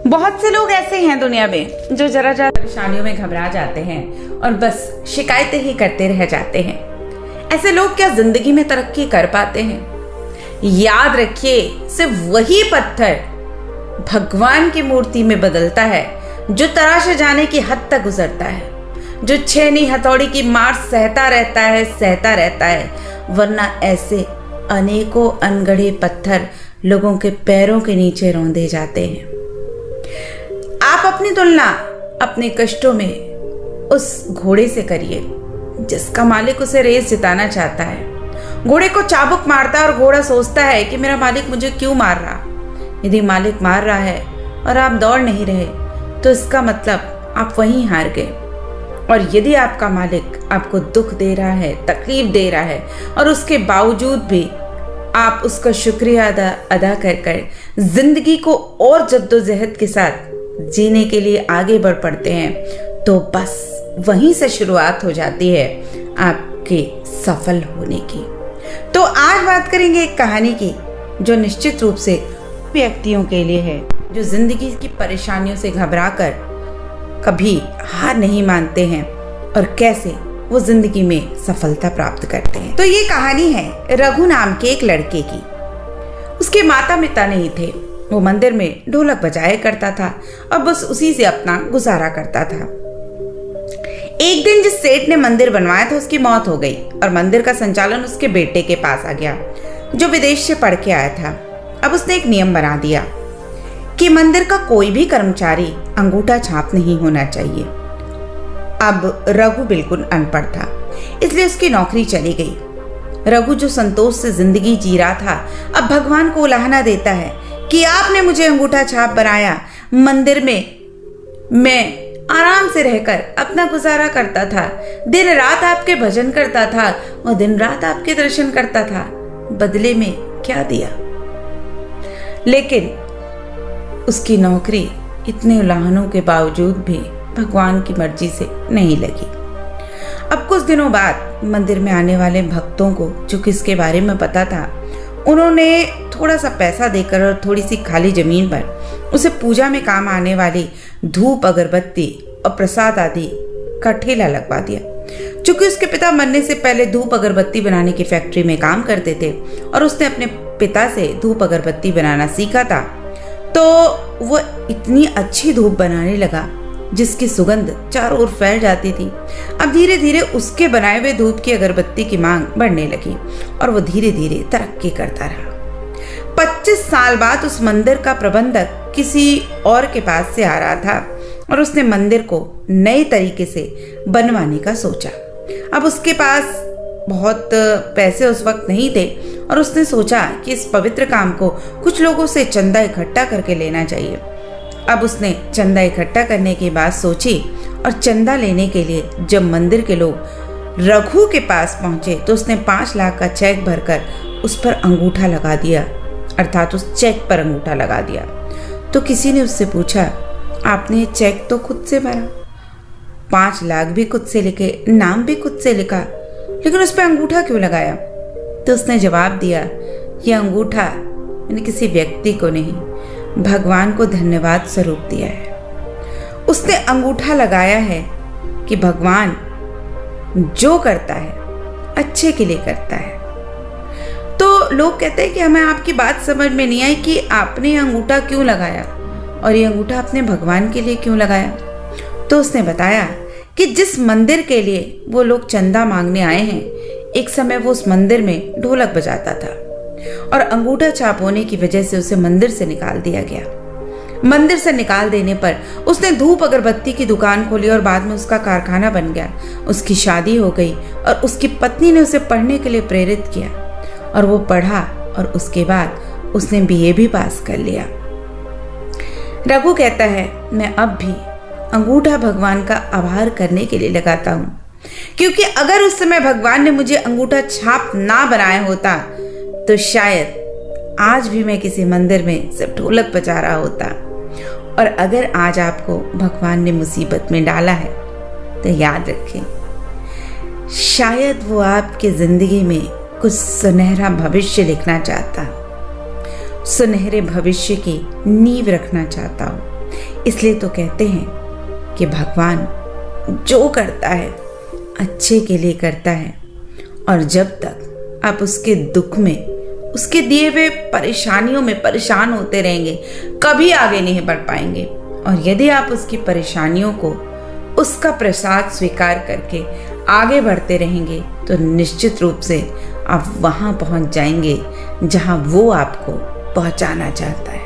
बहुत से लोग ऐसे हैं दुनिया में जो जरा जरा परेशानियों में घबरा जाते हैं और बस शिकायतें ही करते रह जाते हैं। ऐसे लोग क्या जिंदगी में तरक्की कर पाते हैं? याद रखिए, सिर्फ वही पत्थर भगवान की मूर्ति में बदलता है जो तराशे जाने की हद तक गुजरता है, जो छेनी हथौड़ी की मार सहता रहता है, वरना ऐसे अनेकों अनगढ़े पत्थर लोगों के पैरों के नीचे रौंदे जाते हैं। आप अपनी तुलना अपने कष्टों में उस घोड़े से करिए जिसका मालिक उसे रेस जिताना चाहता है। घोड़े को चाबुक मारता है और घोड़ा सोचता है कि मेरा मालिक मुझे क्यों मार रहा। यदि मालिक मार रहा है और आप दौड़ नहीं रहे तो इसका मतलब आप वहीं हार गए। और यदि आपका मालिक आपको दुख दे रहा है, तकलीफ दे रहा है और उसके बावजूद भी आप उसका शुक्रिया अदा कर जिंदगी को और जद्दोजहद के साथ जीने के लिए आगे बढ़ पड़ते हैं, तो बस वहीं से शुरुआत हो जाती है आपके सफल होने की। तो आज बात करेंगे एक कहानी की जो निश्चित रूप से व्यक्तियों के लिए है जो जिंदगी की परेशानियों से घबराकर कभी हार नहीं मानते हैं और कैसे वो जिंदगी में सफलता प्राप्त करते हैं। तो ये कहानी है रघु नाम के एक लड़के की। उसके माता पिता नहीं थे, वो मंदिर में ढोलक बजाया करता था और बस उसी से अपना गुजारा करता था। एक दिन जिस सेठ ने मंदिर बनवाया था उसकी मौत हो गई और मंदिर का संचालन उसके बेटे के पास आ गया जो विदेश से पढ़ के आया था। अब उसने एक नियम बना दिया कि मंदिर का कोई भी कर्मचारी अंगूठा छाप नहीं होना चाहिए। अब रघु बिल्कुल अनपढ़ था, इसलिए उसकी नौकरी चली गई। रघु जो संतोष से जिंदगी जी रहा था, अब भगवान को उलाहना देता है कि आपने मुझे अंगूठा छाप बनाया। मंदिर में मैं आराम से रहकर अपना गुजारा करता था, दिन रात आपके भजन करता था और दिन रात आपके दर्शन करता था, बदले में क्या दिया? लेकिन उसकी नौकरी इतने उलाहनों के बावजूद भी भगवान की मर्जी से नहीं लगी। अब कुछ दिनों बाद मंदिर में आने वाले भक्तों को चूंकि इसके बारे में पता था, उन्होंने थोड़ा सा पैसा देकर और थोड़ी सी खाली जमीन पर उसे पूजा में काम आने वाली धूप, अगरबत्ती और प्रसाद आदि का ठेला लगवा दिया। चूंकि उसके पिता मरने से पहले धूप अगरबत्ती बनाने की फैक्ट्री में काम करते थे और उसने अपने पिता से धूप अगरबत्ती बनाना सीखा था, तो वो इतनी अच्छी धूप बनाने लगा जिसकी सुगंध चारों ओर फैल जाती थी। अब धीरे धीरे उसके बनाए हुए धूप की अगरबत्ती की मांग बढ़ने लगी और वो धीरे धीरे तरक्की करता रहा। 25 साल बाद उस मंदिर का प्रबंधक किसी और के पास से आ रहा था और उसने मंदिर को नए तरीके से बनवाने का सोचा। अब उसके पास बहुत पैसे उस वक्त नहीं थे और उसने सोचा कि इस पवित्र काम को कुछ लोगों से चंदा इकट्ठा करके लेना चाहिए। अब उसने चंदा इकट्ठा करने की बात सोची और चंदा लेने के लिए जब मंदिर के लोग रघु के पास पहुंचे तो उसने 5 लाख का चेक भरकर उस पर अंगूठा लगा दिया, अर्थात उस चेक पर अंगूठा लगा दिया। तो किसी ने उससे पूछा, आपने ये चेक तो खुद से भरा, 5 लाख भी खुद से लिखे, नाम भी खुद से लिखा, लेकिन उस पर अंगूठा क्यों लगाया? तो उसने जवाब दिया, यह अंगूठा मैंने किसी व्यक्ति को नहीं, भगवान को धन्यवाद स्वरूप दिया है। उसने अंगूठा लगाया है कि भगवान जो करता है अच्छे के लिए करता है। तो लोग कहते हैं कि हमें आपकी बात समझ में नहीं आई कि आपने ये अंगूठा क्यों लगाया और ये अंगूठा आपने भगवान के लिए क्यों लगाया। तो उसने बताया कि जिस मंदिर के लिए वो लोग चंदा मांगने आए हैं, एक समय वो उस मंदिर में ढोलक बजाता था और अंगूठा छाप होने की वजह से उसे मंदिर से निकाल दिया गया। मंदिर से निकाल देने पर उसने धूप अगरबत्ती की दुकान खोली और बाद में उसका कारखाना बन गया। उसकी शादी हो गई और उसकी पत्नी ने उसे पढ़ने के लिए प्रेरित किया और वो पढ़ा और उसके बाद उसने बीए भी पास कर लिया। रघु कहता है, मैं अब भी अंगूठा भगवान का आभार करने के लिए लगाता हूँ, क्योंकि अगर उस समय भगवान ने मुझे अंगूठा छाप ना बनाया होता तो शायद आज भी मैं किसी मंदिर में सिर्फ ढोलक बजा रहा होता। और अगर आज आपको भगवान ने मुसीबत में डाला है तो याद रखें, शायद वो आपकी जिंदगी में कुछ सुनहरा भविष्य लिखना चाहता, सुनहरे भविष्य की नींव रखना चाहता हूँ। इसलिए तो कहते हैं कि भगवान जो करता है अच्छे के लिए करता है, और जब तक आप उसके दुख में, उसके दिए हुए परेशानियों में परेशान होते रहेंगे, कभी आगे नहीं बढ़ पाएंगे। और यदि आप उसकी परेशानियों को, उसका प्रसाद स्वीकार करके आगे बढ़ते रहेंगे, तो निश्चित रूप से आप वहाँ पहुँच जाएंगे जहाँ वो आपको पहुँचाना चाहता है।